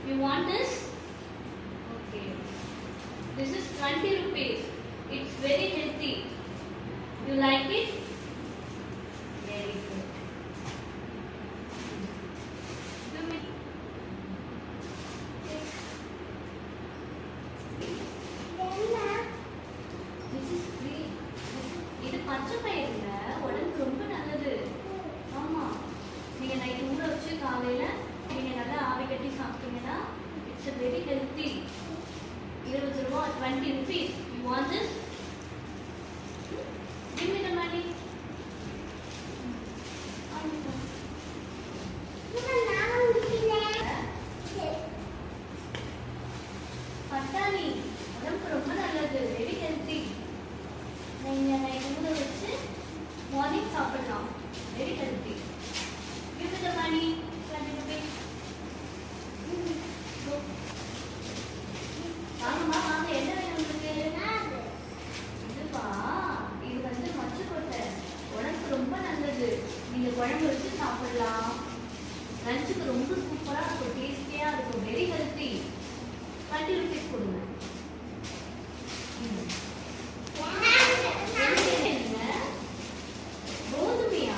You want this? Okay. This is 20 rupees. It's very healthy. You like it? Very good. Give me. This is free. இது பச்சை பயிறுங்க உடம்புக்கு ரொம்ப நல்லது. ஆமா. நீங்க நைட் ஊற வச்சு காலையில நீங்க நல்லா ஆவி கட்டி சாப்பிட்டீங்கன்னா it's a very healthy. 20 ரூபாய் 20 rupees. You want this? Give me the money. பட்டாணி உடம்புக்கு ரொம்ப நல்லது. Very healthy. நீங்க நைட் ஊற வச்சு மார்னிங் சாப்பிடலாம். Very healthy. Give me the money. 20 rupees. வாங்கம்மா வாங்க. என்ன வேணும் உங்களுக்கு? இதுப்பா இது வந்து மொச்சக்கொட்டை. உடம்புக்கு ரொம்ப நல்லது. நீங்க குழம்பு வச்சு சாப்பிடலாம். லஞ்சுக்கு ரொம்ப சூப்பரா இருக்கும். டேஸ்டியா இருக்கும். Very healthy. 20 rupees கொடுங்க. கோதுமையா?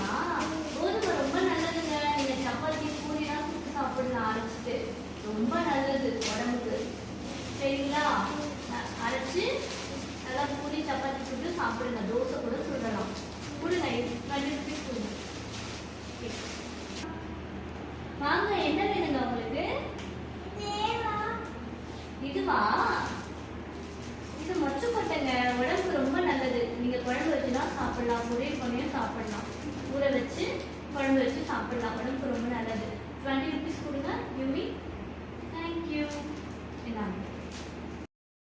கோதுமை ரொம்ப நல்லதுங்க. நீங்க சப்பாத்தி பூரிலாம் சுட்டு சாப்பிடலாம் அரைச்சிட்டு. ரொம்ப நல்லது உடம்புக்கு. சரிங்களா? அரைச்சு நல்லா பூரி சப்பாத்தி சுட்டு சாப்பிடுங்க. தோசை கூட சுடலாம். கொடுங்க. 20 rupees கொடுங்க. வாங்க. என்ன வேணுங்க உங்களுக்கு? இதுவா? இது மொச்சக்கொட்டைங்க. உடம்புக்கு ரொம்ப நல்லது. நீங்க குழம்பு வச்சுலாம் சாப்பிடலாம். பொரியல் பண்ணியும் சாப்பிடலாம். ஊற வச்சு குழம்பு வச்சு சாப்பிடலாம். உடம்புக்கு ரொம்ப நல்லது.